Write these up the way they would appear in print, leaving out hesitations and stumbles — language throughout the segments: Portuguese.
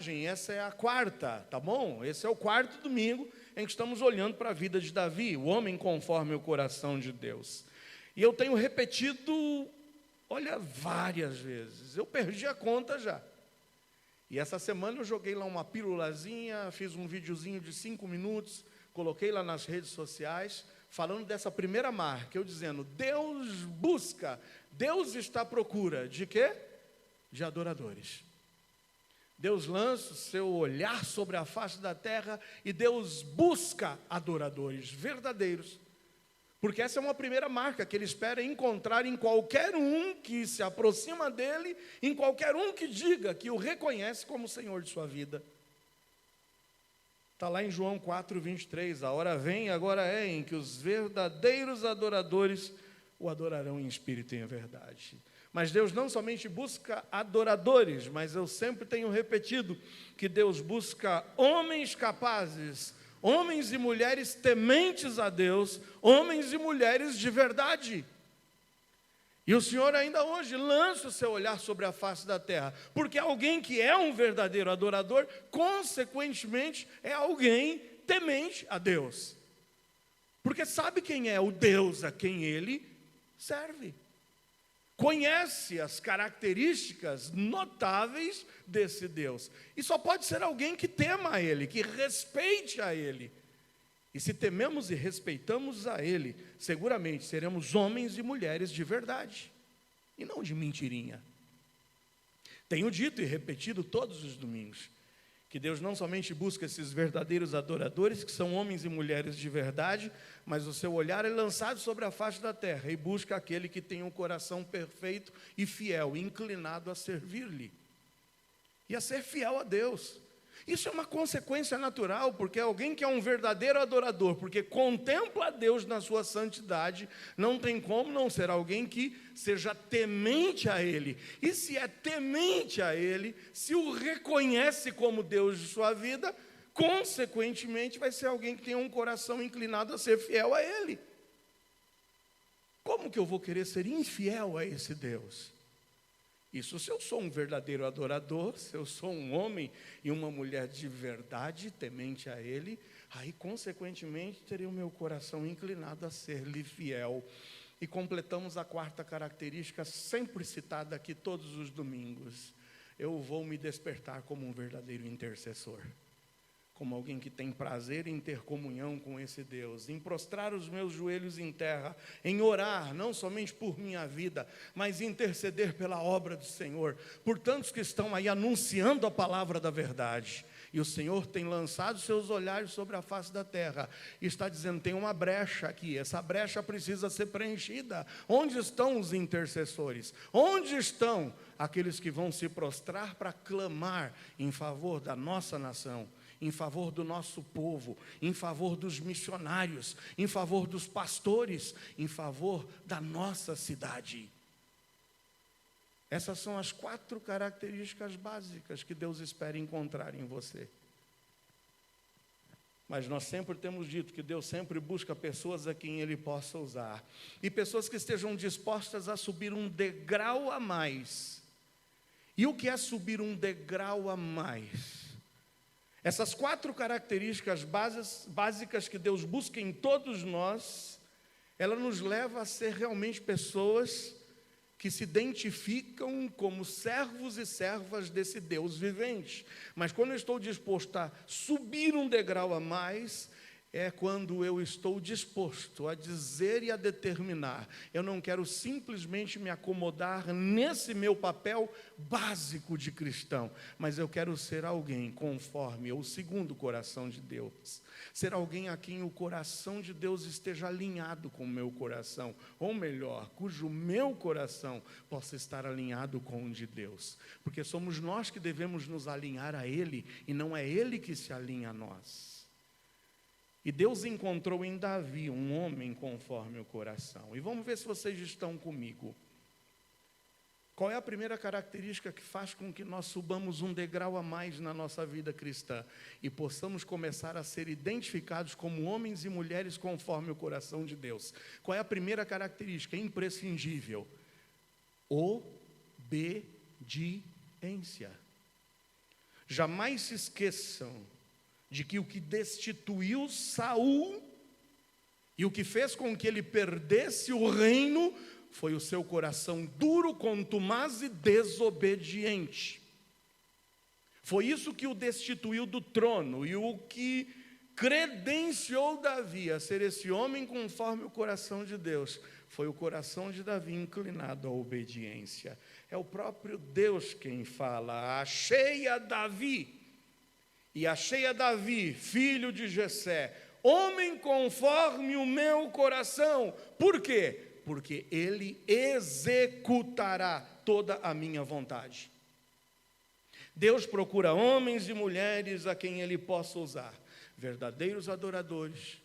Essa é a quarta, tá bom? Esse é o quarto domingo em que estamos olhando para a vida de Davi, o homem conforme o coração de Deus. E eu tenho repetido, olha, várias vezes, eu perdi a conta já. E essa semana eu joguei lá uma pílulazinha, fiz um videozinho de 5 minutos, coloquei lá nas redes sociais, falando dessa primeira marca, eu dizendo, Deus busca, Deus está à procura de quê? De adoradores. Deus lança o seu olhar sobre a face da terra e Deus busca adoradores verdadeiros. Porque essa é uma primeira marca que Ele espera encontrar em qualquer um que se aproxima dEle, em qualquer um que diga que o reconhece como Senhor de sua vida. Está lá em João 4:23, a hora vem e agora é em que os verdadeiros adoradores o adorarão em espírito e em verdade. Mas Deus não somente busca adoradores, mas eu sempre tenho repetido que Deus busca homens capazes, homens e mulheres tementes a Deus, homens e mulheres de verdade. E o Senhor ainda hoje lança o seu olhar sobre a face da terra, porque alguém que é um verdadeiro adorador, consequentemente, é alguém temente a Deus. Porque sabe quem é o Deus a quem ele serve. Conhece as características notáveis desse Deus. E só pode ser alguém que tema a Ele, que respeite a Ele. E se tememos e respeitamos a Ele, seguramente seremos homens e mulheres de verdade, e não de mentirinha. Tenho dito e repetido todos os domingos, que Deus não somente busca esses verdadeiros adoradores, que são homens e mulheres de verdade, mas o seu olhar é lançado sobre a face da terra e busca aquele que tem um coração perfeito e fiel, inclinado a servir-lhe e a ser fiel a Deus. Isso é uma consequência natural, porque alguém que é um verdadeiro adorador, porque contempla a Deus na sua santidade, não tem como não ser alguém que seja temente a Ele. E se é temente a Ele, se o reconhece como Deus de sua vida, consequentemente vai ser alguém que tem um coração inclinado a ser fiel a Ele. Como que eu vou querer ser infiel a esse Deus? Isso se eu sou um verdadeiro adorador, se eu sou um homem e uma mulher de verdade, temente a Ele, aí consequentemente terei o meu coração inclinado a ser-lhe fiel. E completamos a quarta característica, sempre citada aqui todos os domingos. Eu vou me despertar como um verdadeiro intercessor. Como alguém que tem prazer em ter comunhão com esse Deus, em prostrar os meus joelhos em terra, em orar, não somente por minha vida, mas interceder pela obra do Senhor, por tantos que estão aí anunciando a palavra da verdade. E o Senhor tem lançado seus olhares sobre a face da terra, e está dizendo, tem uma brecha aqui, essa brecha precisa ser preenchida. Onde estão os intercessores? Onde estão aqueles que vão se prostrar para clamar em favor da nossa nação? Em favor do nosso povo, em favor dos missionários, em favor dos pastores, em favor da nossa cidade. Essas são as 4 características básicas que Deus espera encontrar em você. Mas nós sempre temos dito que Deus sempre busca pessoas a quem Ele possa usar. E pessoas que estejam dispostas a subir um degrau a mais. E o que é subir um degrau a mais? Essas 4 características básicas que Deus busca em todos nós, ela nos leva a ser realmente pessoas que se identificam como servos e servas desse Deus vivente. Mas quando eu estou disposto a subir um degrau a mais, é quando eu estou disposto a dizer e a determinar, eu não quero simplesmente me acomodar nesse meu papel básico de cristão, mas eu quero ser alguém conforme ou segundo o coração de Deus, ser alguém a quem o coração de Deus esteja alinhado com o meu coração, ou melhor, cujo meu coração possa estar alinhado com o de Deus, porque somos nós que devemos nos alinhar a Ele, e não é Ele que se alinha a nós. E Deus encontrou em Davi um homem conforme o coração. E vamos ver se vocês estão comigo. Qual é a primeira característica que faz com que nós subamos um degrau a mais na nossa vida cristã e possamos começar a ser identificados como homens e mulheres conforme o coração de Deus? Qual é a primeira característica imprescindível? Obediência. Jamais se esqueçam de que o que destituiu Saul e o que fez com que ele perdesse o reino foi o seu coração duro, contumaz e desobediente. Foi isso que o destituiu do trono e o que credenciou Davi a ser esse homem conforme o coração de Deus foi o coração de Davi inclinado à obediência. É o próprio Deus quem fala: achei a Davi, filho de Jessé, homem conforme o meu coração. Por quê? Porque ele executará toda a minha vontade. Deus procura homens e mulheres a quem ele possa usar, verdadeiros adoradores,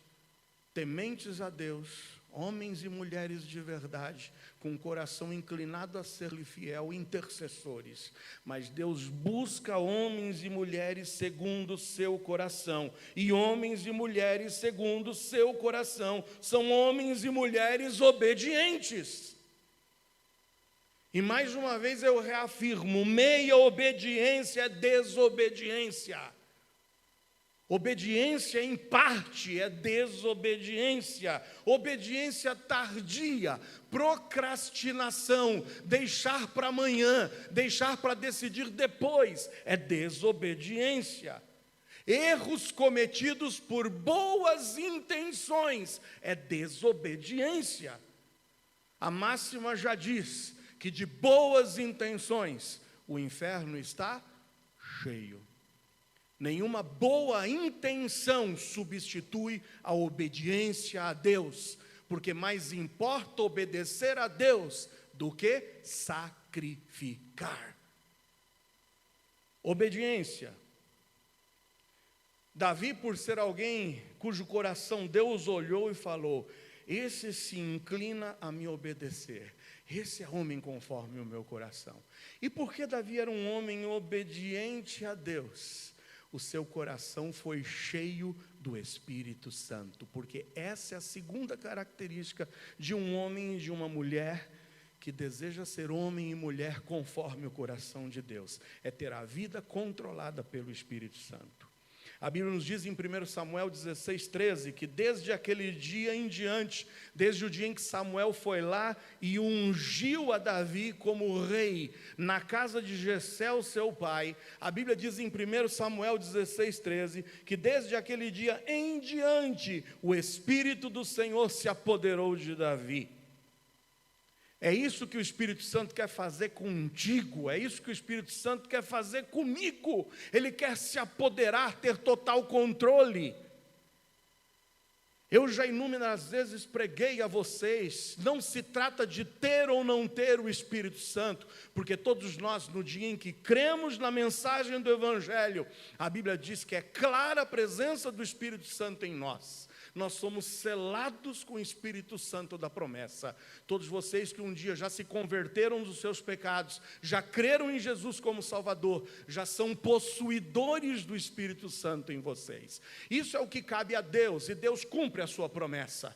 tementes a Deus, homens e mulheres de verdade, com o coração inclinado a ser-lhe fiel, intercessores. Mas Deus busca homens e mulheres segundo o seu coração. E homens e mulheres segundo o seu coração são homens e mulheres obedientes. E mais uma vez eu reafirmo: meia obediência é desobediência. Obediência em parte é desobediência. Obediência tardia, procrastinação, deixar para amanhã, deixar para decidir depois, é desobediência. Erros cometidos por boas intenções é desobediência. A máxima já diz que de boas intenções o inferno está cheio. Nenhuma boa intenção substitui a obediência a Deus, porque mais importa obedecer a Deus do que sacrificar. Obediência. Davi, por ser alguém cujo coração Deus olhou e falou: esse se inclina a me obedecer, esse é homem conforme o meu coração. E porque Davi era um homem obediente a Deus, o seu coração foi cheio do Espírito Santo, porque essa é a segunda característica de um homem e de uma mulher que deseja ser homem e mulher conforme o coração de Deus, é ter a vida controlada pelo Espírito Santo. A Bíblia nos diz em 1 Samuel 16:13, que desde aquele dia em diante, desde o dia em que Samuel foi lá e ungiu a Davi como rei, na casa de Jessé, o seu pai, a Bíblia diz em 1 Samuel 16:13, que desde aquele dia em diante, o Espírito do Senhor se apoderou de Davi. É isso que o Espírito Santo quer fazer contigo, é isso que o Espírito Santo quer fazer comigo. Ele quer se apoderar, ter total controle. Eu já inúmeras vezes preguei a vocês, não se trata de ter ou não ter o Espírito Santo, porque todos nós, no dia em que cremos na mensagem do Evangelho, a Bíblia diz que é clara a presença do Espírito Santo em nós. Nós somos selados com o Espírito Santo da promessa. Todos vocês que um dia já se converteram dos seus pecados, já creram em Jesus como Salvador, já são possuidores do Espírito Santo em vocês. Isso é o que cabe a Deus, e Deus cumpre a sua promessa.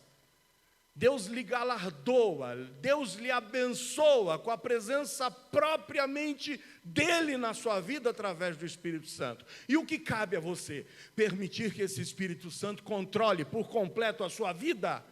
Deus lhe galardoa, Deus lhe abençoa com a presença propriamente dEle na sua vida através do Espírito Santo. E o que cabe a você? Permitir que esse Espírito Santo controle por completo a sua vida?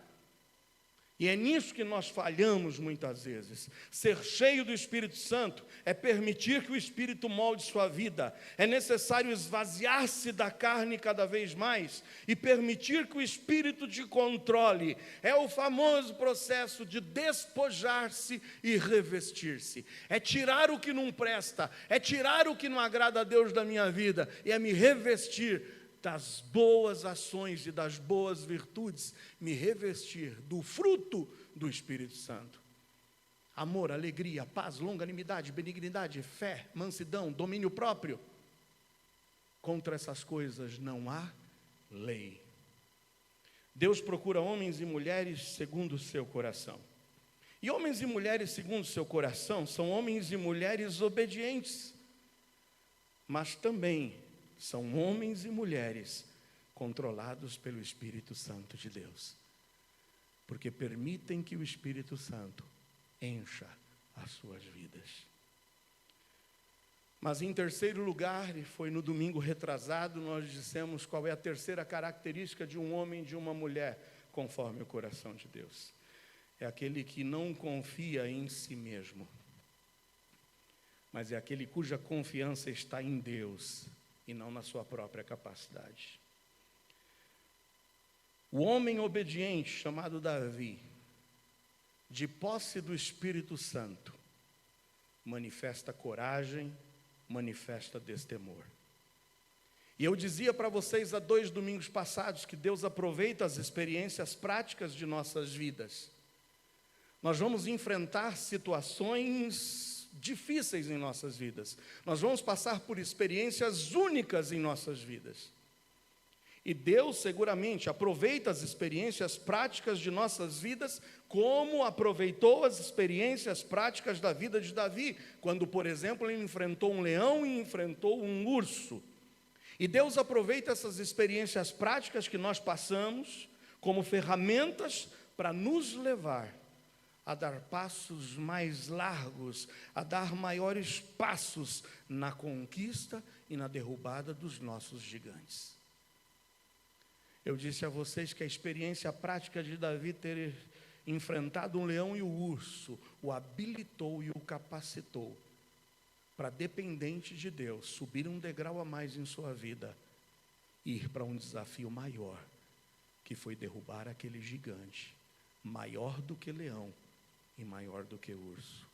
E é nisso que nós falhamos muitas vezes. Ser cheio do Espírito Santo é permitir que o Espírito molde sua vida. É necessário esvaziar-se da carne cada vez mais e permitir que o Espírito te controle. É o famoso processo de despojar-se e revestir-se. É tirar o que não presta, é tirar o que não agrada a Deus da minha vida e é me revestir das boas ações e das boas virtudes, me revestir do fruto do Espírito Santo. Amor, alegria, paz, longanimidade, benignidade, fé, mansidão, domínio próprio. Contra essas coisas não há lei. Deus procura homens e mulheres segundo o seu coração. E homens e mulheres segundo o seu coração são homens e mulheres obedientes, mas também são homens e mulheres controlados pelo Espírito Santo de Deus, porque permitem que o Espírito Santo encha as suas vidas. Mas em terceiro lugar, e foi no domingo retrasado, nós dissemos qual é a terceira característica de um homem e de uma mulher, conforme o coração de Deus. É aquele que não confia em si mesmo, mas é aquele cuja confiança está em Deus e não na sua própria capacidade. O homem obediente, chamado Davi, de posse do Espírito Santo, manifesta coragem, manifesta destemor. E eu dizia para vocês há 2 domingos passados que Deus aproveita as experiências práticas de nossas vidas. Nós vamos enfrentar situações difíceis em nossas vidas. Nós vamos passar por experiências únicas em nossas vidas. E Deus seguramente aproveita as experiências práticas de nossas vidas, como aproveitou as experiências práticas da vida de Davi, quando, por exemplo, ele enfrentou um leão e enfrentou um urso. E Deus aproveita essas experiências práticas que nós passamos como ferramentas para nos levar a dar passos mais largos, a dar maiores passos na conquista e na derrubada dos nossos gigantes. Eu disse a vocês que a experiência prática de Davi ter enfrentado um leão e o urso o habilitou e o capacitou para, dependente de Deus, subir um degrau a mais em sua vida e ir para um desafio maior, que foi derrubar aquele gigante, maior do que leão e maior do que urso.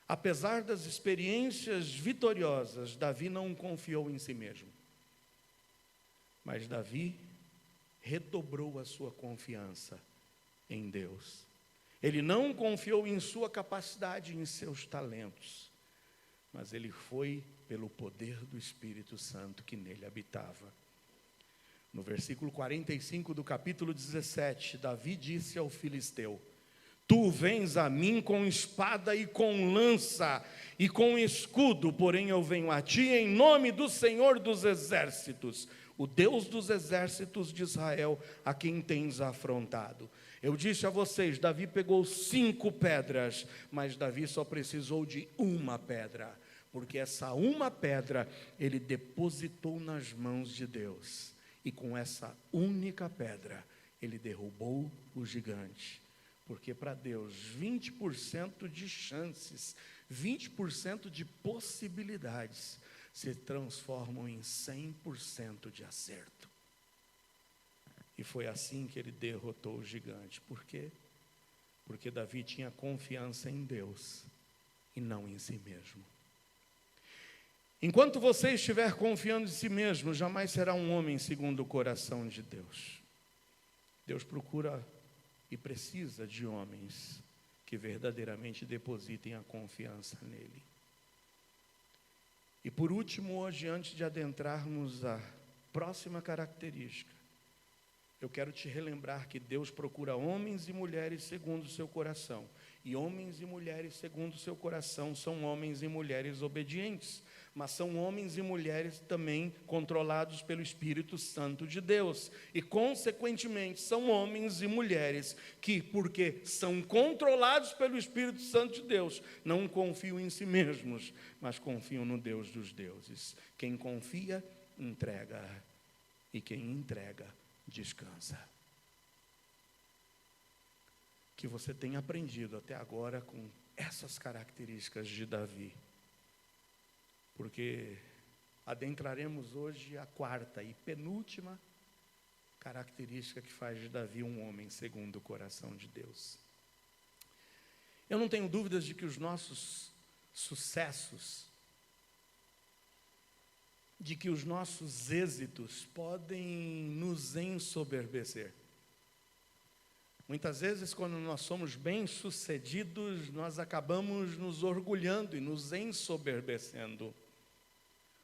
Apesar das experiências vitoriosas, Davi não confiou em si mesmo. Mas Davi redobrou a sua confiança em Deus. Ele não confiou em sua capacidade, em seus talentos, mas ele foi pelo poder do Espírito Santo que nele habitava. No versículo 45 do capítulo 17, Davi disse ao filisteu: Tu vens a mim com espada e com lança e com escudo, porém eu venho a ti em nome do Senhor dos exércitos, o Deus dos exércitos de Israel, a quem tens afrontado. Eu disse a vocês, Davi pegou 5 pedras, mas Davi só precisou de uma pedra, porque essa uma pedra ele depositou nas mãos de Deus, e com essa única pedra ele derrubou o gigante. Porque para Deus 20% de chances, 20% de possibilidades se transformam em 100% de acerto. E foi assim que ele derrotou o gigante. Por quê? Porque Davi tinha confiança em Deus e não em si mesmo. Enquanto você estiver confiando em si mesmo, jamais será um homem segundo o coração de Deus. Deus procura e precisa de homens que verdadeiramente depositem a confiança nele. E por último, hoje, antes de adentrarmos a próxima característica, eu quero te relembrar que Deus procura homens e mulheres segundo o seu coração. E homens e mulheres segundo o seu coração são homens e mulheres obedientes, mas são homens e mulheres também controlados pelo Espírito Santo de Deus. E, consequentemente, são homens e mulheres que, porque são controlados pelo Espírito Santo de Deus, não confiam em si mesmos, mas confiam no Deus dos deuses. Quem confia, entrega. E quem entrega, descansa. Que você tenha aprendido até agora com essas características de Davi. Porque adentraremos hoje a quarta e penúltima característica que faz de Davi um homem segundo o coração de Deus. Eu não tenho dúvidas de que os nossos sucessos, de que os nossos êxitos podem nos ensoberbecer. Muitas vezes, quando nós somos bem-sucedidos, nós acabamos nos orgulhando e nos ensoberbecendo.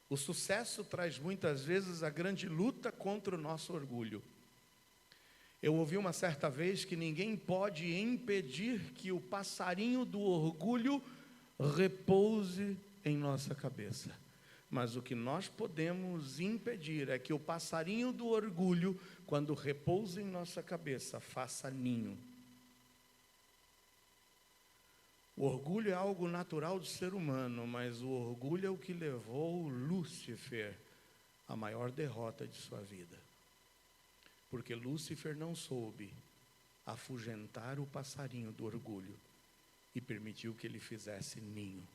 O sucesso traz muitas vezes a grande luta contra o nosso orgulho. Eu ouvi uma certa vez que ninguém pode impedir que o passarinho do orgulho repouse em nossa cabeça. Mas o que nós podemos impedir é que o passarinho do orgulho, quando repousa em nossa cabeça, faça ninho. O orgulho é algo natural do ser humano, mas o orgulho é o que levou Lúcifer à maior derrota de sua vida. Porque Lúcifer não soube afugentar o passarinho do orgulho e permitiu que ele fizesse ninho.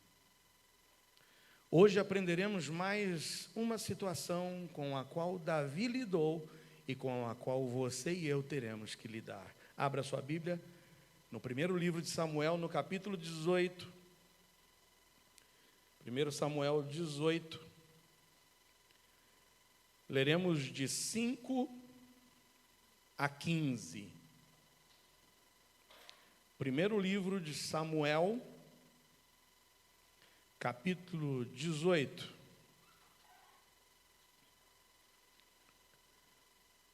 Hoje aprenderemos mais uma situação com a qual Davi lidou e com a qual você e eu teremos que lidar. Abra sua Bíblia no primeiro livro de Samuel, no capítulo 18. 1 Samuel 18. Leremos de 5 a 15. Primeiro livro de Samuel, capítulo 18.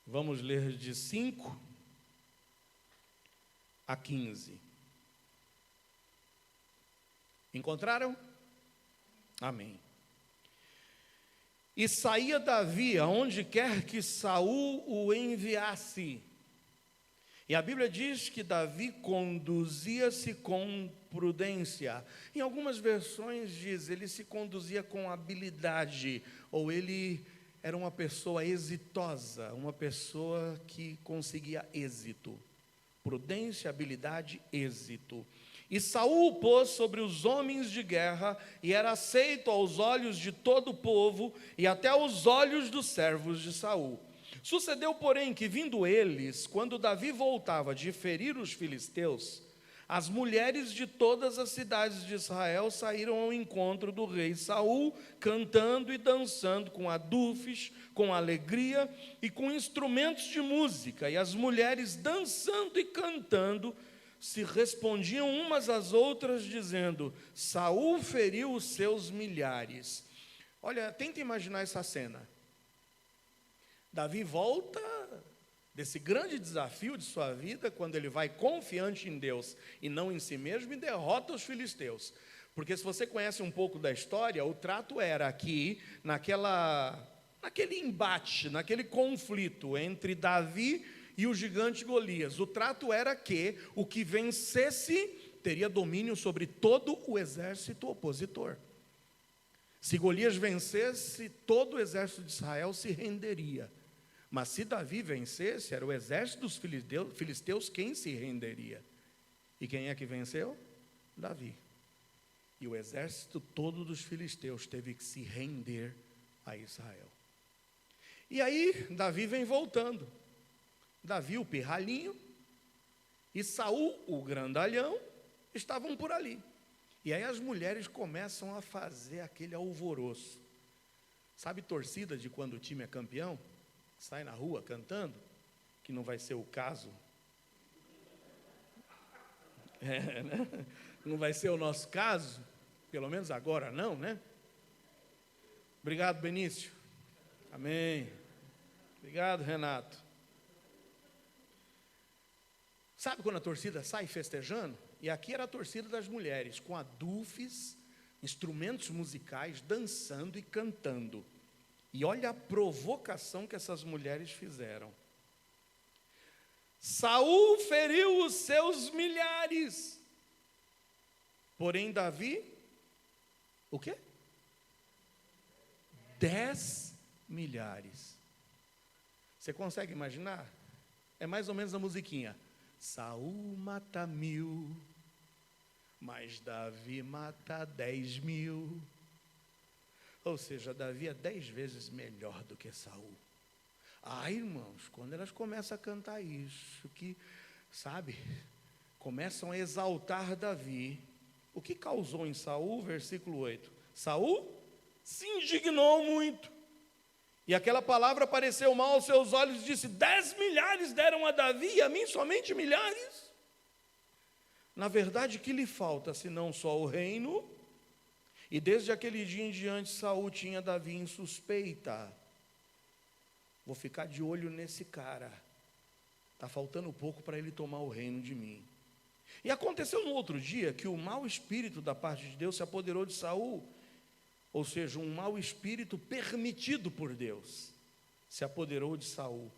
Vamos ler de 5 a 15. Encontraram? Amém. E saía Davi aonde quer que Saul o enviasse. E a Bíblia diz que Davi conduzia-se com prudência. Em algumas versões diz, ele se conduzia com habilidade, ou ele era uma pessoa exitosa, uma pessoa que conseguia êxito. Prudência, habilidade, êxito. E Saul o pôs sobre os homens de guerra, e era aceito aos olhos de todo o povo, e até aos olhos dos servos de Saul. Sucedeu, porém, que vindo eles, quando Davi voltava de ferir os filisteus, as mulheres de todas as cidades de Israel saíram ao encontro do rei Saul, cantando e dançando com adufes, com alegria e com instrumentos de música. E as mulheres dançando e cantando se respondiam umas às outras, dizendo: Saul feriu os seus milhares. Olha, tenta imaginar essa cena. Davi volta desse grande desafio de sua vida, quando ele vai confiante em Deus e não em si mesmo, e derrota os filisteus. Porque se você conhece um pouco da história, o trato era que naquele embate, naquele conflito entre Davi e o gigante Golias, o trato era que o que vencesse teria domínio sobre todo o exército opositor. Se Golias vencesse, todo o exército de Israel se renderia. Mas se Davi vencesse, era o exército dos filisteus quem se renderia. E quem é que venceu? Davi. E o exército todo dos filisteus teve que se render a Israel. E aí, Davi vem voltando. Davi, o pirralhinho, e Saul, o grandalhão, estavam por ali. E aí as mulheres começam a fazer aquele alvoroço. Sabe torcida de quando o time é campeão? Sai na rua cantando, que não vai ser o caso. Né? Não vai ser o nosso caso, pelo menos agora não, né? Obrigado, Benício. Amém. Obrigado, Renato. Sabe quando a torcida sai festejando? E aqui era a torcida das mulheres, com adufes, instrumentos musicais, dançando e cantando. E olha a provocação que essas mulheres fizeram. Saul feriu os seus milhares. Porém, Davi, o quê? 10 milhares. Você consegue imaginar? É mais ou menos a musiquinha. Saul mata 1000, mas Davi mata 10.000. Ou seja, Davi é 10 vezes melhor do que Saul. Ah, irmãos, quando elas começam a cantar isso, que, sabe, começam a exaltar Davi, o que causou em Saul, versículo 8? Saul se indignou muito. E aquela palavra pareceu mal aos seus olhos e disse: 10 milhares deram a Davi e a mim somente milhares. Na verdade, o que lhe falta, senão só o reino? E desde aquele dia em diante, Saul tinha Davi em suspeita. Vou ficar de olho nesse cara. Está faltando pouco para ele tomar o reino de mim. E aconteceu no outro dia que o mau espírito da parte de Deus se apoderou de Saul. Ou seja, um mau espírito permitido por Deus se apoderou de Saul.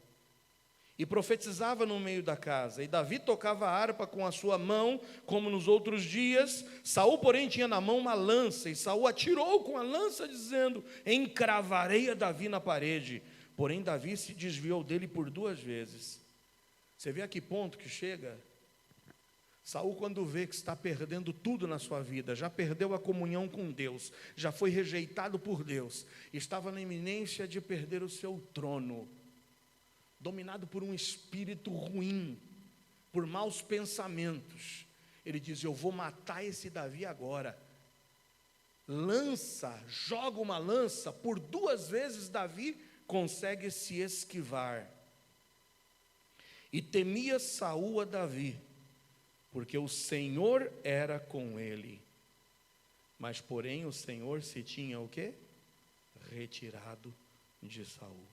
e profetizava no meio da casa. E Davi tocava a harpa com a sua mão, como nos outros dias. Saul, porém, tinha na mão uma lança, e Saul atirou com a lança, dizendo: encravarei a Davi na parede. Porém, Davi se desviou dele por 2 vezes. Você vê a que ponto que chega? Saul, quando vê que está perdendo tudo na sua vida, já perdeu a comunhão com Deus, já foi rejeitado por Deus, estava na iminência de perder o seu trono, dominado por um espírito ruim, por maus pensamentos. Ele diz: eu vou matar esse Davi agora. Joga uma lança, por 2 vezes Davi consegue se esquivar. E temia Saul a Davi, porque o Senhor era com ele. Mas porém o Senhor se tinha o quê? Retirado de Saul.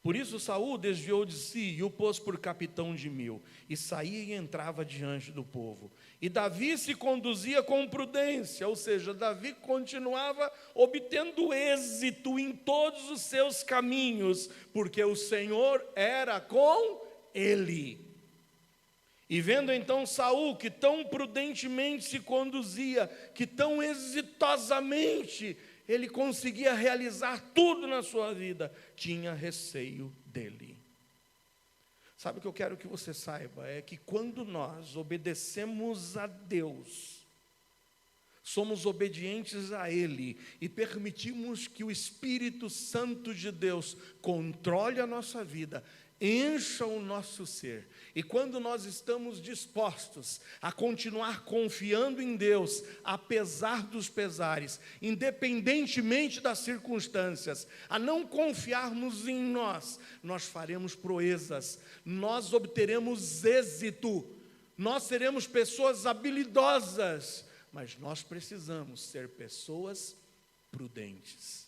Por isso Saul desviou de si e o pôs por capitão de 1000, e saía e entrava diante do povo. E Davi se conduzia com prudência, ou seja, Davi continuava obtendo êxito em todos os seus caminhos, porque o Senhor era com ele. E vendo então Saul, que tão prudentemente se conduzia, que tão exitosamente ele conseguia realizar tudo na sua vida, tinha receio dele. Sabe o que eu quero que você saiba? É que quando nós obedecemos a Deus, somos obedientes a Ele e permitimos que o Espírito Santo de Deus controle a nossa vida, encha o nosso ser, e quando nós estamos dispostos a continuar confiando em Deus, apesar dos pesares, independentemente das circunstâncias, a não confiarmos em nós, nós faremos proezas, nós obteremos êxito, nós seremos pessoas habilidosas, mas nós precisamos ser pessoas prudentes.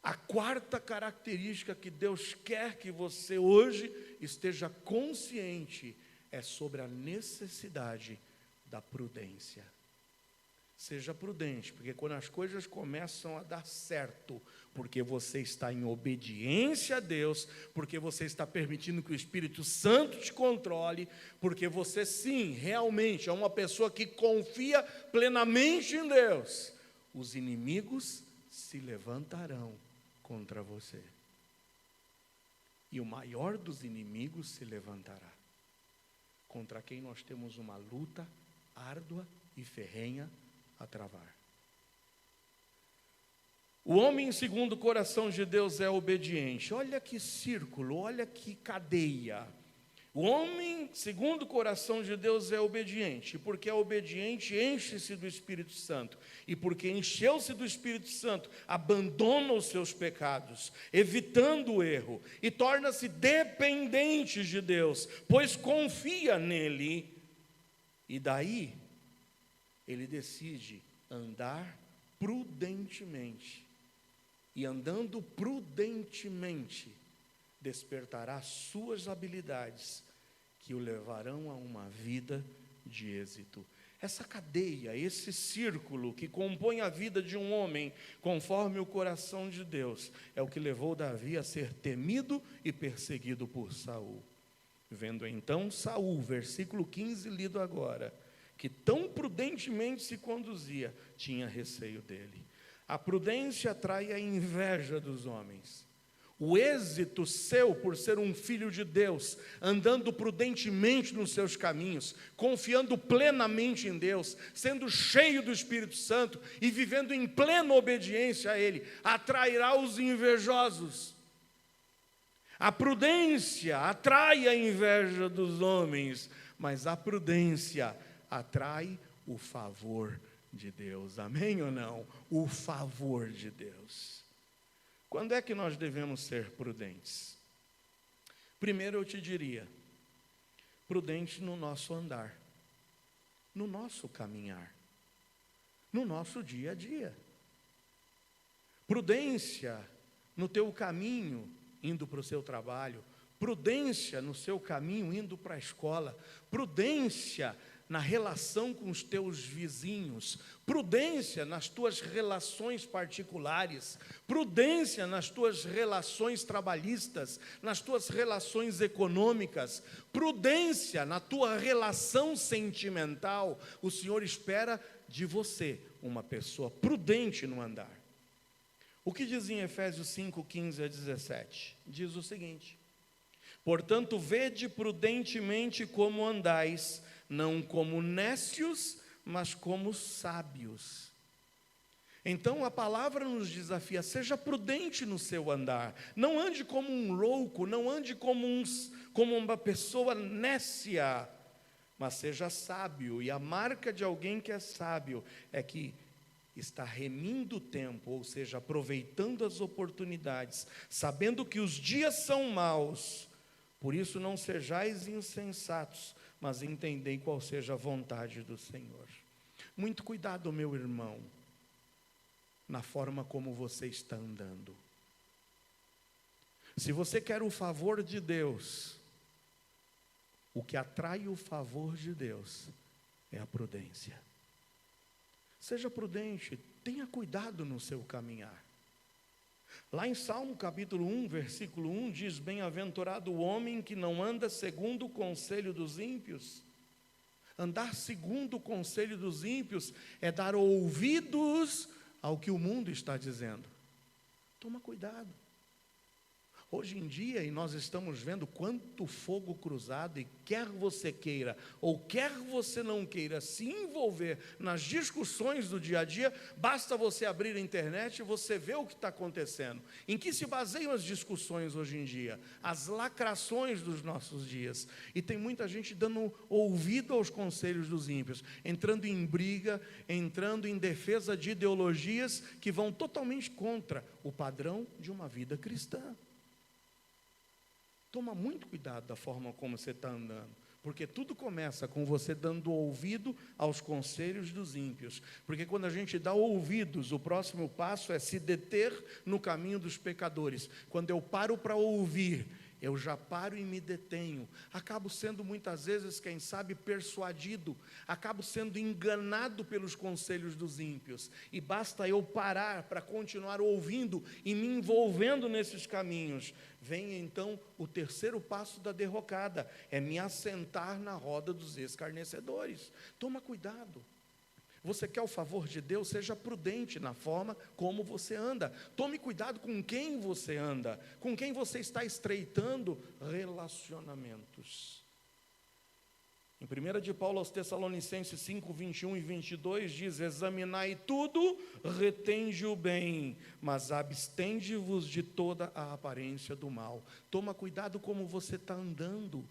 A 4ª característica que Deus quer que você hoje esteja consciente é sobre a necessidade da prudência. Seja prudente, porque quando as coisas começam a dar certo, porque você está em obediência a Deus, porque você está permitindo que o Espírito Santo te controle, porque você sim, realmente é uma pessoa que confia plenamente em Deus, os inimigos se levantarão contra você. E o maior dos inimigos se levantará, contra quem nós temos uma luta árdua e ferrenha a travar. O homem segundo o coração de Deus é obediente. Olha que círculo, olha que cadeia. O homem segundo o coração de Deus é obediente, e porque é obediente, enche-se do Espírito Santo, e porque encheu-se do Espírito Santo, abandona os seus pecados, evitando o erro, e torna-se dependente de Deus, pois confia nele, e daí ele decide andar prudentemente, e andando prudentemente, despertará suas habilidades que o levarão a uma vida de êxito. Essa cadeia, esse círculo que compõe a vida de um homem conforme o coração de Deus, é o que levou Davi a ser temido e perseguido por Saul. Vendo então Saul, versículo 15 lido agora, que tão prudentemente se conduzia, tinha receio dele. A prudência atrai a inveja dos homens. O êxito seu por ser um filho de Deus, andando prudentemente nos seus caminhos, confiando plenamente em Deus, sendo cheio do Espírito Santo e vivendo em plena obediência a Ele, atrairá os invejosos. A prudência atrai a inveja dos homens, mas a prudência atrai o favor de Deus. Amém ou não? O favor de Deus. Quando é que nós devemos ser prudentes? Primeiro eu te diria, prudente no nosso andar, no nosso caminhar, no nosso dia a dia. Prudência no teu caminho, indo para o seu trabalho, prudência no seu caminho, indo para a escola, prudência na relação com os teus vizinhos, prudência nas tuas relações particulares, prudência nas tuas relações trabalhistas, nas tuas relações econômicas, prudência na tua relação sentimental. O Senhor espera de você uma pessoa prudente no andar. O que diz em Efésios 5, 15 a 17? Diz o seguinte: portanto, vede prudentemente como andais, não como nécios, mas como sábios. Então a palavra nos desafia: seja prudente no seu andar, não ande como um louco, não ande como uma pessoa nécia, mas seja sábio. E a marca de alguém que é sábio é que está remindo o tempo, ou seja, aproveitando as oportunidades, sabendo que os dias são maus. Por isso não sejais insensatos, mas entendei qual seja a vontade do Senhor. Muito cuidado, meu irmão, na forma como você está andando. Se você quer o favor de Deus, o que atrai o favor de Deus é a prudência. Seja prudente, tenha cuidado no seu caminhar. Lá em Salmo capítulo 1, versículo 1, diz: bem-aventurado o homem que não anda segundo o conselho dos ímpios. Andar segundo o conselho dos ímpios é dar ouvidos ao que o mundo está dizendo. Toma cuidado. Hoje em dia, e nós estamos vendo quanto fogo cruzado, e quer você queira, ou quer você não queira se envolver nas discussões do dia a dia, basta você abrir a internet e você vê o que está acontecendo. Em que se baseiam as discussões hoje em dia? As lacrações dos nossos dias. E tem muita gente dando ouvido aos conselhos dos ímpios, entrando em briga, entrando em defesa de ideologias que vão totalmente contra o padrão de uma vida cristã. Toma muito cuidado da forma como você está andando, porque tudo começa com você dando ouvido aos conselhos dos ímpios. Porque quando a gente dá ouvidos, o próximo passo é se deter no caminho dos pecadores. Quando eu paro para ouvir, eu já paro e me detenho. Acabo sendo muitas vezes, quem sabe, persuadido. Acabo sendo enganado pelos conselhos dos ímpios. E basta eu parar para continuar ouvindo e me envolvendo nesses caminhos. Vem então o terceiro passo da derrocada: é me assentar na roda dos escarnecedores. Toma cuidado. Você quer o favor de Deus? Seja prudente na forma como você anda. Tome cuidado com quem você anda, com quem você está estreitando relacionamentos. Em 1 de Paulo aos Tessalonicenses 5, 21 e 22 diz: examinai tudo, retende o bem, mas abstende-vos de toda a aparência do mal. Toma cuidado como você está andando.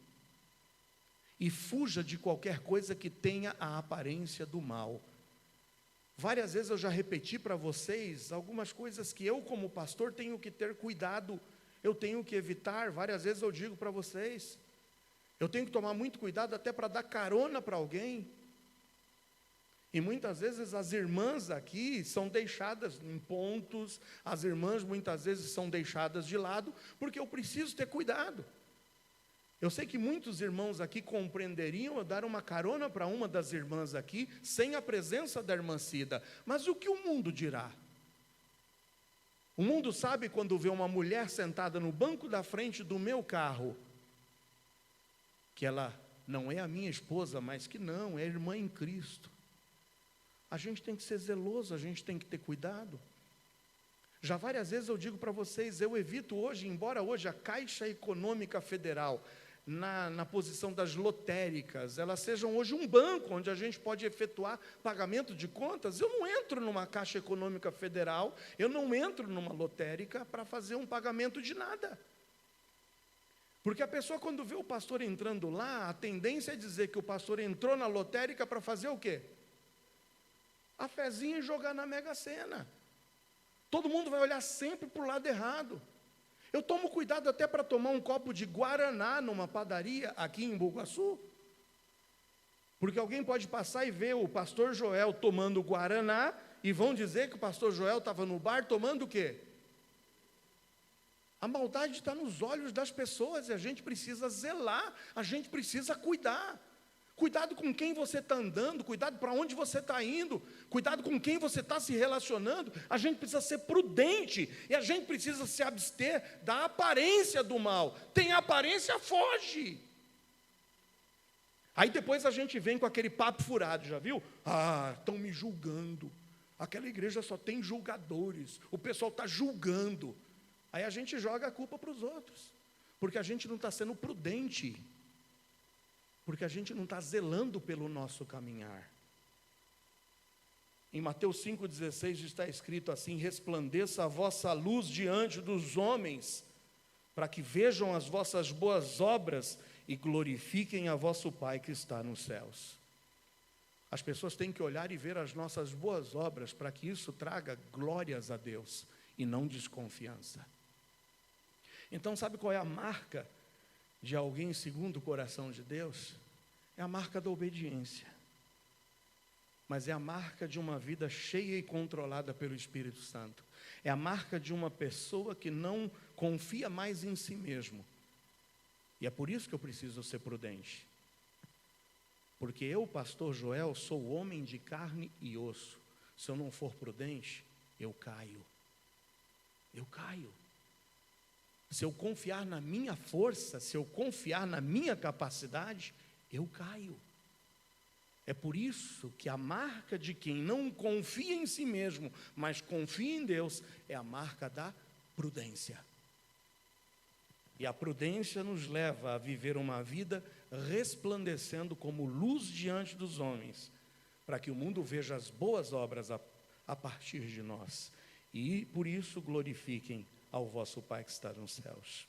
E fuja de qualquer coisa que tenha a aparência do mal. Várias vezes eu já repeti para vocês algumas coisas que eu, como pastor, tenho que ter cuidado, eu tenho que evitar. Várias vezes eu digo para vocês, eu tenho que tomar muito cuidado até para dar carona para alguém. E muitas vezes as irmãs aqui são deixadas em pontos, as irmãs muitas vezes são deixadas de lado, porque eu preciso ter cuidado. Eu sei que muitos irmãos aqui compreenderiam eu dar uma carona para uma das irmãs aqui, sem a presença da irmã Cida. Mas o que o mundo dirá? O mundo sabe quando vê uma mulher sentada no banco da frente do meu carro, que ela não é a minha esposa, mas que não, é irmã em Cristo. A gente tem que ser zeloso, a gente tem que ter cuidado. Já várias vezes eu digo para vocês, eu evito hoje, embora hoje a Caixa Econômica Federal, na posição das lotéricas, elas sejam hoje um banco onde a gente pode efetuar pagamento de contas, eu não entro numa Caixa Econômica Federal, eu não entro numa lotérica para fazer um pagamento de nada. Porque a pessoa, quando vê o pastor entrando lá, a tendência é dizer que o pastor entrou na lotérica para fazer o quê? A fezinha e jogar na Mega Sena. Todo mundo vai olhar sempre para o lado errado. Eu tomo cuidado até para tomar um copo de guaraná numa padaria aqui em Bugaçu. Porque alguém pode passar e ver o pastor Joel tomando guaraná e vão dizer que o pastor Joel estava no bar tomando o quê? A maldade está nos olhos das pessoas e a gente precisa zelar, a gente precisa cuidar. Cuidado com quem você está andando, cuidado para onde você está indo, cuidado com quem você está se relacionando. A gente precisa ser prudente e a gente precisa se abster da aparência do mal. Tem aparência, foge. Aí depois a gente vem com aquele papo furado, já viu? Ah, estão me julgando. Aquela igreja só tem julgadores, o pessoal está julgando. Aí a gente joga a culpa para os outros, porque a gente não está sendo prudente, porque a gente não está zelando pelo nosso caminhar. Em Mateus 5,16 está escrito assim: resplandeça a vossa luz diante dos homens, para que vejam as vossas boas obras e glorifiquem a vosso Pai que está nos céus. As pessoas têm que olhar e ver as nossas boas obras, para que isso traga glórias a Deus e não desconfiança. Então, sabe qual é a marca de alguém segundo o coração de Deus? É a marca da obediência. Mas é a marca de uma vida cheia e controlada pelo Espírito Santo. É a marca de uma pessoa que não confia mais em si mesmo. E é por isso que eu preciso ser prudente. Porque eu, pastor Joel, sou homem de carne e osso. Se eu não for prudente, eu caio. Eu caio. Se eu confiar na minha força, se eu confiar na minha capacidade, eu caio. É por isso que a marca de quem não confia em si mesmo, mas confia em Deus, é a marca da prudência. E a prudência nos leva a viver uma vida resplandecendo como luz diante dos homens, para que o mundo veja as boas obras a partir de nós. E por isso glorifiquem ao vosso Pai que está nos céus.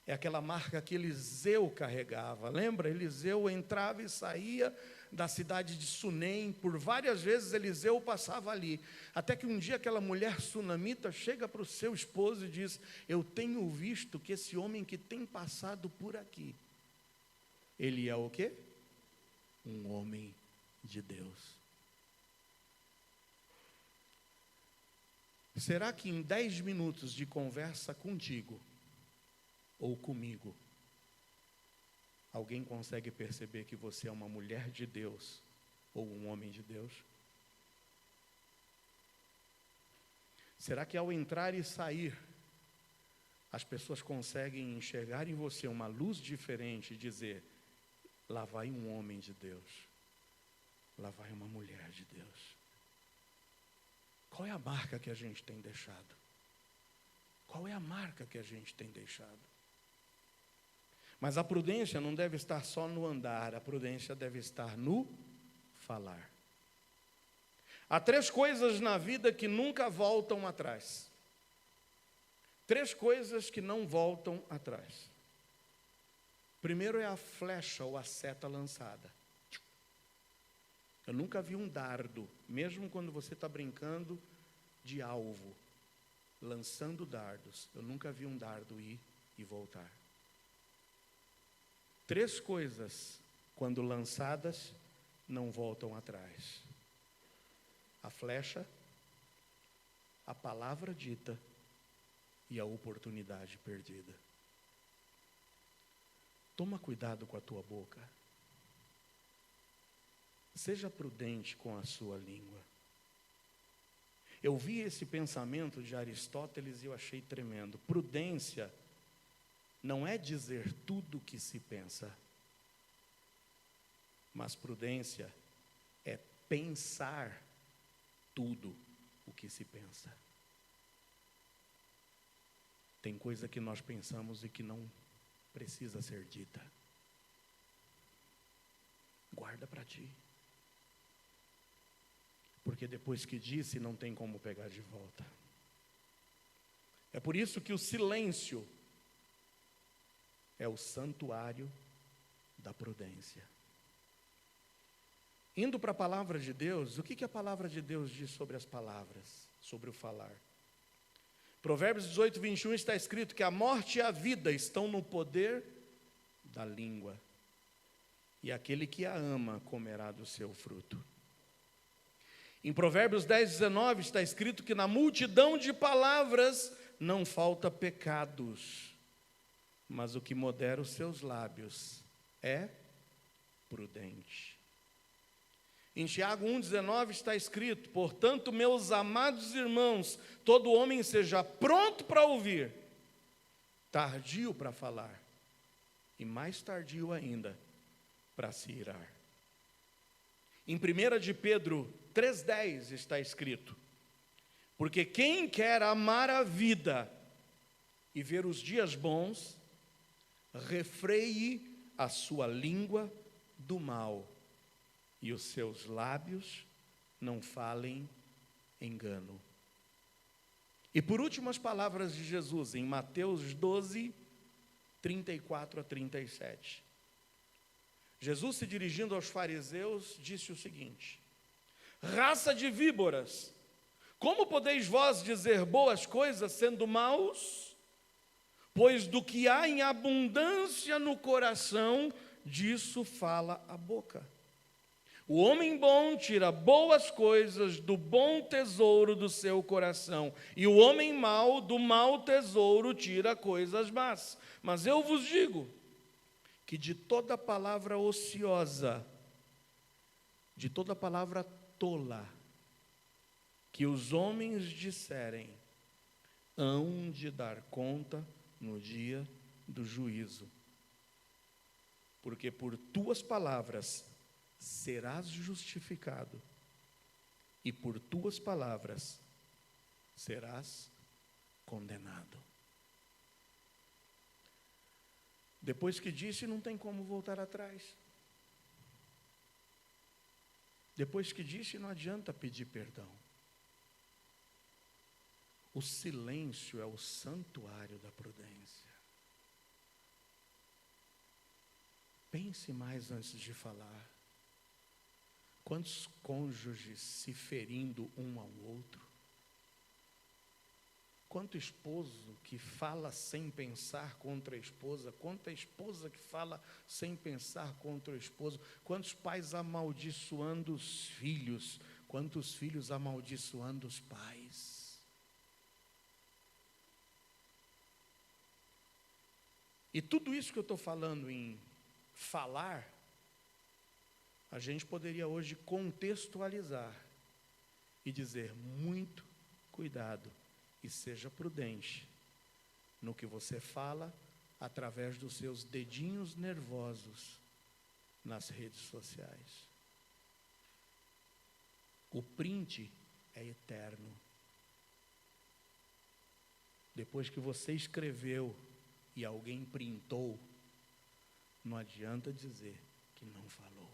É aquela marca que Eliseu carregava. Lembra? Eliseu entrava e saía da cidade de Sunem. Por várias vezes Eliseu passava ali. Até que um dia aquela mulher sunamita chega para o seu esposo e diz: eu tenho visto que esse homem que tem passado por aqui, ele é o quê? Um homem de Deus. Será que em 10 minutos de conversa contigo ou comigo, alguém consegue perceber que você é uma mulher de Deus ou um homem de Deus? Será que ao entrar e sair, as pessoas conseguem enxergar em você uma luz diferente e dizer: lá vai um homem de Deus, lá vai uma mulher de Deus? Qual é a marca que a gente tem deixado? Qual é a marca que a gente tem deixado? Mas a prudência não deve estar só no andar, a prudência deve estar no falar. Há 3 coisas na vida que nunca voltam atrás. 3 coisas que não voltam atrás. Primeiro é a flecha ou a seta lançada. Eu nunca vi um dardo, mesmo quando você está brincando de alvo, lançando dardos, eu nunca vi um dardo ir e voltar. 3 coisas, quando lançadas, não voltam atrás: a flecha, a palavra dita e a oportunidade perdida. Toma cuidado com a tua boca. Seja prudente com a sua língua. Eu vi esse pensamento de Aristóteles e eu achei tremendo. Prudência não é dizer tudo o que se pensa, mas prudência é pensar tudo o que se pensa. Tem coisa que nós pensamos e que não precisa ser dita. Guarda para ti. Porque depois que disse, não tem como pegar de volta. É por isso que o silêncio é o santuário da prudência. Indo para a palavra de Deus, o que a palavra de Deus diz sobre as palavras, sobre o falar? Provérbios 18, 21 está escrito que a morte e a vida estão no poder da língua, e aquele que a ama comerá do seu fruto. Em Provérbios 10, 19 está escrito que na multidão de palavras não falta pecados, mas o que modera os seus lábios é prudente. Em Tiago 1,19 está escrito: portanto, meus amados irmãos, todo homem seja pronto para ouvir, tardio para falar, e mais tardio ainda para se irar. Em 1 de Pedro 3,10 está escrito: porque quem quer amar a vida e ver os dias bons, refreie a sua língua do mal, e os seus lábios não falem engano. E por último, as palavras de Jesus, em Mateus 12, 34 a 37. Jesus, se dirigindo aos fariseus, disse o seguinte: raça de víboras, como podeis vós dizer boas coisas sendo maus? Pois do que há em abundância no coração, disso fala a boca. O homem bom tira boas coisas do bom tesouro do seu coração, e o homem mau do mau tesouro tira coisas más. Mas eu vos digo que de toda palavra ociosa, de toda palavra tola, que os homens disserem, hão de dar conta no dia do juízo. Porque por tuas palavras serás justificado, e por tuas palavras serás condenado. Depois que disse, não tem como voltar atrás. Depois que disse, não adianta pedir perdão. O silêncio é o santuário da prudência. Pense mais antes de falar. Quantos cônjuges se ferindo um ao outro? Quanto esposo que fala sem pensar contra a esposa? Quanta esposa que fala sem pensar contra o esposo? Quantos pais amaldiçoando os filhos? Quantos filhos amaldiçoando os pais? E tudo isso que eu estou falando em falar, a gente poderia hoje contextualizar e dizer: muito cuidado e seja prudente no que você fala através dos seus dedinhos nervosos nas redes sociais. O print é eterno. Depois que você escreveu e alguém printou, não adianta dizer que não falou.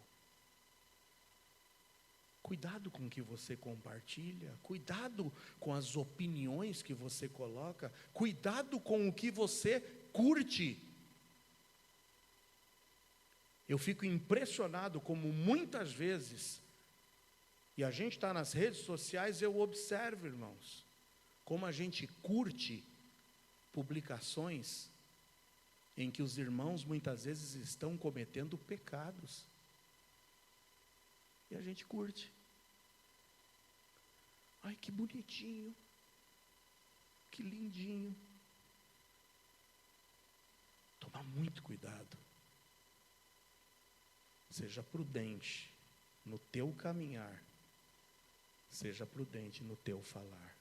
Cuidado com o que você compartilha, cuidado com as opiniões que você coloca, cuidado com o que você curte. Eu fico impressionado como muitas vezes, e a gente está nas redes sociais, eu observo, irmãos, como a gente curte publicações em que os irmãos muitas vezes estão cometendo pecados. E a gente curte. Ai, que bonitinho, que lindinho. Toma muito cuidado. Seja prudente no teu caminhar, seja prudente no teu falar.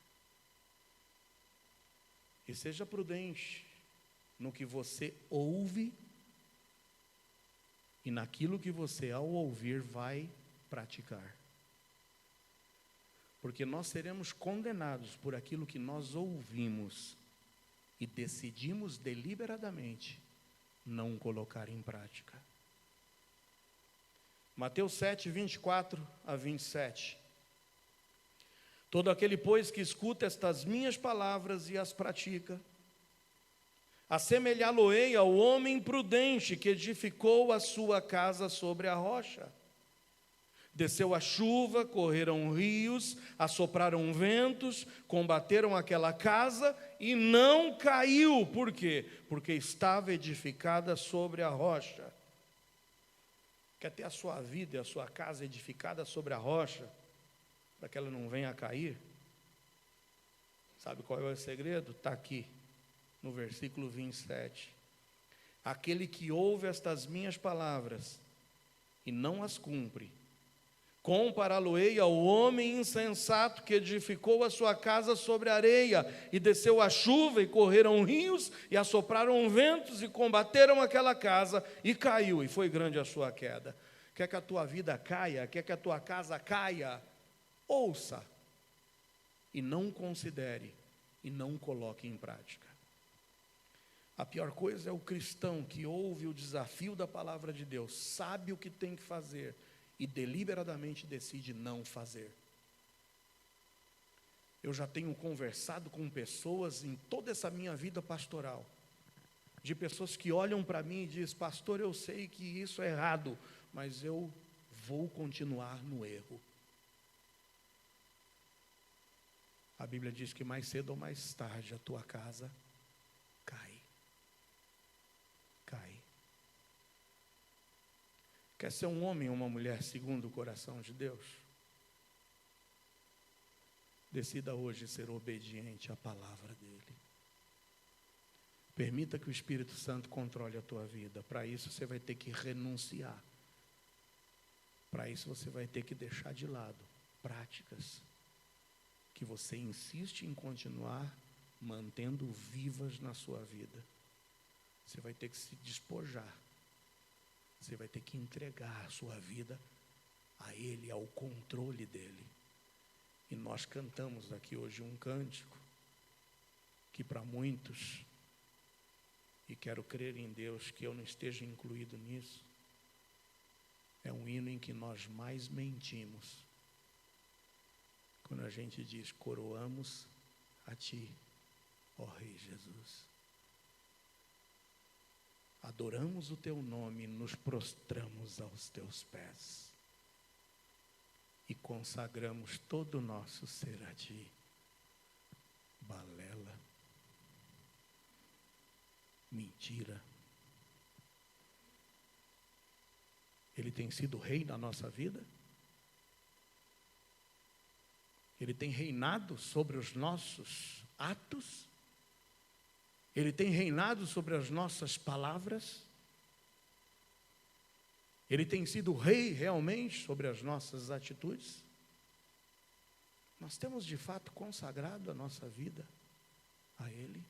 E seja prudente no que você ouve e naquilo que você, ao ouvir, vai praticar. Porque nós seremos condenados por aquilo que nós ouvimos e decidimos deliberadamente não colocar em prática. Mateus 7, 24 a 27. Todo aquele, pois, que escuta estas minhas palavras e as pratica, assemelhá-lo-ei ao homem prudente que edificou a sua casa sobre a rocha. Desceu a chuva, correram rios, assopraram ventos, combateram aquela casa e não caiu. Por quê? Porque estava edificada sobre a rocha. Quer ter a sua vida e a sua casa edificada sobre a rocha, para que ela não venha a cair? Sabe qual é o segredo? Está aqui, no versículo 27. Aquele que ouve estas minhas palavras e não as cumpre, compará-lo-ei ao homem insensato que edificou a sua casa sobre a areia, e desceu a chuva, e correram rios, e assopraram ventos, e combateram aquela casa, e caiu, e foi grande a sua queda. Quer que a tua vida caia? Quer que a tua casa caia? Ouça, e não considere, e não coloque em prática. A pior coisa é o cristão que ouve o desafio da palavra de Deus, sabe o que tem que fazer, e deliberadamente decide não fazer. Eu já tenho conversado com pessoas em toda essa minha vida pastoral, de pessoas que olham para mim e dizem: pastor, eu sei que isso é errado, mas eu vou continuar no erro. A Bíblia diz que mais cedo ou mais tarde a tua casa cai. Quer ser um homem ou uma mulher segundo o coração de Deus? Decida hoje ser obediente à palavra dele. Permita que o Espírito Santo controle a tua vida. Para isso você vai ter que renunciar. Para isso você vai ter que deixar de lado práticas que você insiste em continuar mantendo vivas na sua vida. Você vai ter que se despojar. Você vai ter que entregar a sua vida a Ele, ao controle dEle. E nós cantamos aqui hoje um cântico que para muitos, e quero crer em Deus que eu não esteja incluído nisso, é um hino em que nós mais mentimos. Quando a gente diz: coroamos a Ti, ó Rei Jesus. Adoramos o Teu nome e nos prostramos aos Teus pés. E consagramos todo o nosso ser a Ti. Balela. Mentira. Ele tem sido rei na nossa vida? Ele tem reinado sobre os nossos atos? Ele tem reinado sobre as nossas palavras? Ele tem sido rei realmente sobre as nossas atitudes? Nós temos de fato consagrado a nossa vida a Ele?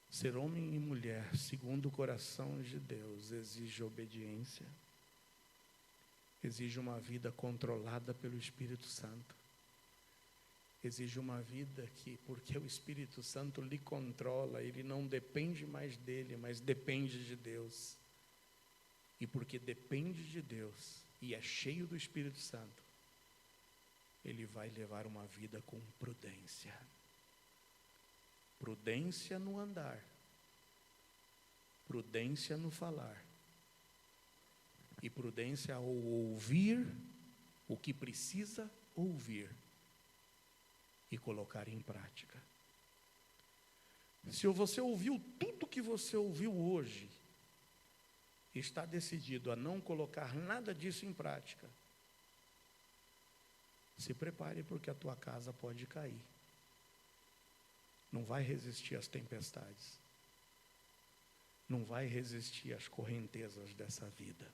Ser homem e mulher segundo o coração de Deus exige obediência, exige uma vida controlada pelo Espírito Santo. Exige uma vida que, porque o Espírito Santo lhe controla, ele não depende mais dele, mas depende de Deus. E porque depende de Deus e é cheio do Espírito Santo, ele vai levar uma vida com prudência. Prudência no andar, prudência no falar, e prudência ao ouvir o que precisa ouvir e colocar em prática. Se você ouviu tudo que você ouviu hoje, está decidido a não colocar nada disso em prática, se prepare, porque a tua casa pode cair. Não vai resistir às tempestades. Não vai resistir às correntezas dessa vida.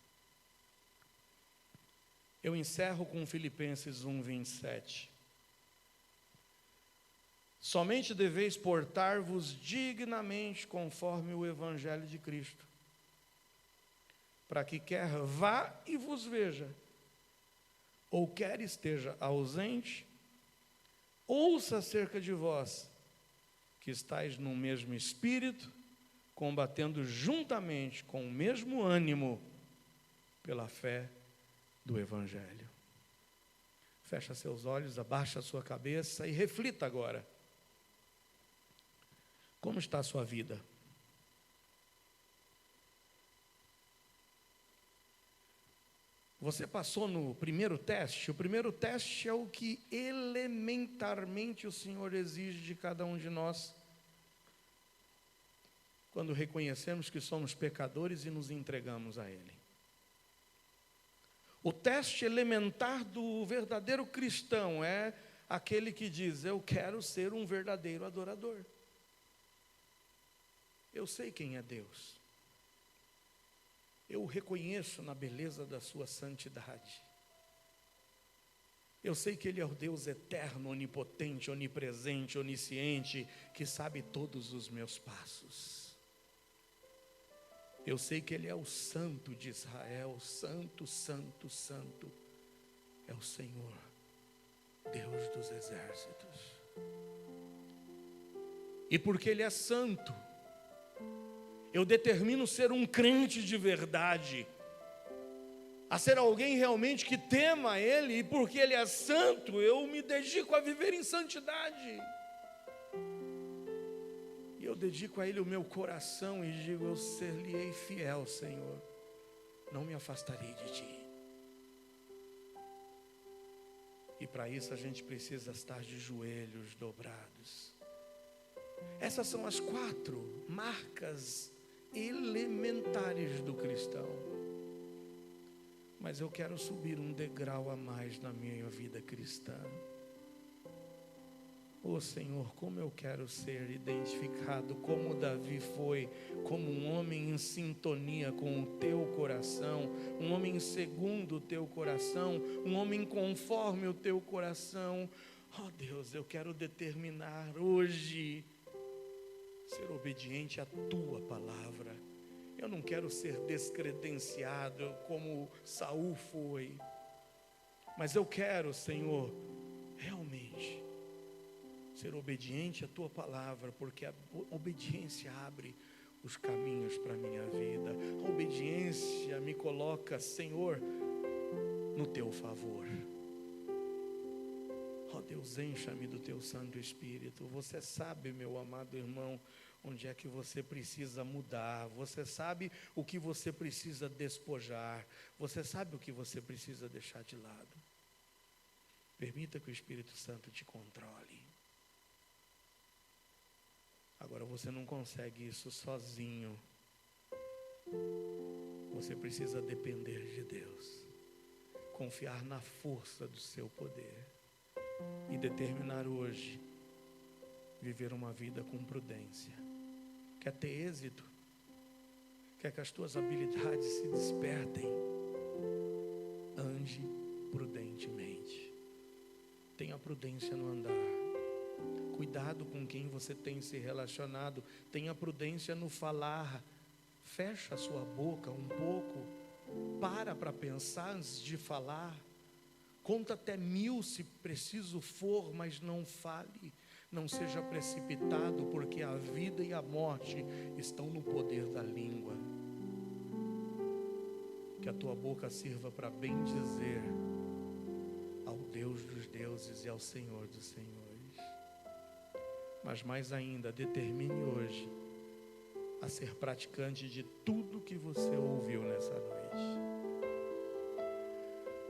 Eu encerro com Filipenses 1:27. Somente deveis portar-vos dignamente conforme o Evangelho de Cristo, para que quer vá e vos veja, ou quer esteja ausente, ouça acerca de vós, que estáis no mesmo espírito, combatendo juntamente com o mesmo ânimo, pela fé do Evangelho. Fecha seus olhos, abaixa a sua cabeça e reflita agora. Como está a sua vida? Você passou no primeiro teste? O primeiro teste é o que elementarmente o Senhor exige de cada um de nós, quando reconhecemos que somos pecadores e nos entregamos a Ele. O teste elementar do verdadeiro cristão é aquele que diz: eu quero ser um verdadeiro adorador. Eu sei quem é Deus. Eu o reconheço na beleza da sua santidade. Eu sei que Ele é o Deus eterno, onipotente, onipresente, onisciente, que sabe todos os meus passos. Eu sei que Ele é o Santo de Israel, Santo, Santo, Santo, é o Senhor, Deus dos exércitos. E porque Ele é santo, eu determino ser um crente de verdade, a ser alguém realmente que tema a Ele, e porque Ele é santo, eu me dedico a viver em santidade. E eu dedico a Ele o meu coração e digo: eu ser-lhe-ei fiel, Senhor, não me afastarei de Ti. E para isso a gente precisa estar de joelhos dobrados. Essas são as 4 marcas elementares do cristão. Mas eu quero subir um degrau a mais na minha vida cristã. Oh Senhor, como eu quero ser identificado como Davi foi, como um homem em sintonia com o Teu coração, um homem segundo o Teu coração, um homem conforme o Teu coração. Oh Deus, eu quero determinar hoje ser obediente à Tua palavra. Eu não quero ser descredenciado como Saul foi, mas eu quero, Senhor, realmente ser obediente à Tua palavra, porque a obediência abre os caminhos para a minha vida. A obediência me coloca, Senhor, no Teu favor. Ó Deus, encha-me do Teu Santo Espírito. Você sabe, meu amado irmão, onde é que você precisa mudar. Você sabe o que você precisa despojar. Você sabe o que você precisa deixar de lado. Permita que o Espírito Santo te controle. Agora você não consegue isso sozinho. Você precisa depender de Deus. Confiar na força do seu poder. E determinar hoje viver uma vida com prudência. Quer ter êxito? Quer que as tuas habilidades se despertem? Ande prudentemente. Tenha prudência no andar. Cuidado com quem você tem se relacionado. Tenha prudência no falar. Fecha a sua boca um pouco. Para pensar antes de falar. Conta até 1000 se preciso for, mas não fale. Não seja precipitado, porque a vida e a morte estão no poder da língua. Que a tua boca sirva para bem dizer ao Deus dos deuses e ao Senhor dos senhores. Mas mais ainda, determine hoje a ser praticante de tudo que você ouviu nessa noite.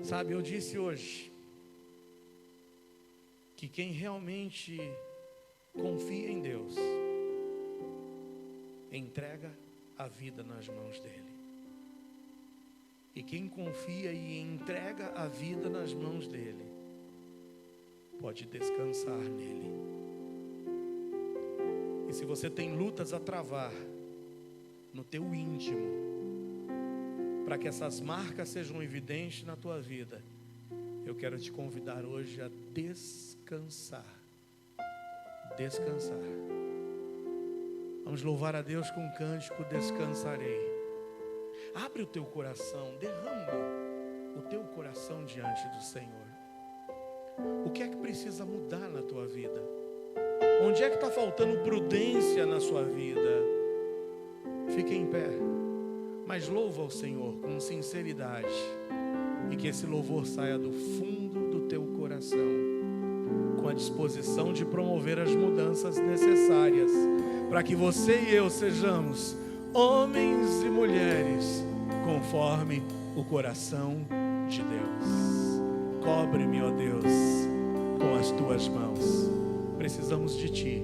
Sabe, eu disse hoje que quem realmente confia em Deus, entrega a vida nas mãos dele. E quem confia e entrega a vida nas mãos dele, pode descansar nele. E se você tem lutas a travar no teu íntimo, para que essas marcas sejam evidentes na tua vida, eu quero te convidar hoje a descansar. Descansar. Vamos louvar a Deus com o cântico Descansarei. Abre o teu coração, derrama o teu coração diante do Senhor. O que é que precisa mudar na tua vida? Onde é que está faltando prudência na sua vida? Fique em pé, mas louva ao Senhor com sinceridade, e que esse louvor saia do fundo do teu coração, com a disposição de promover as mudanças necessárias, para que você e eu sejamos homens e mulheres conforme o coração de Deus. Cobre-me, ó Deus, com as tuas mãos. Precisamos de Ti.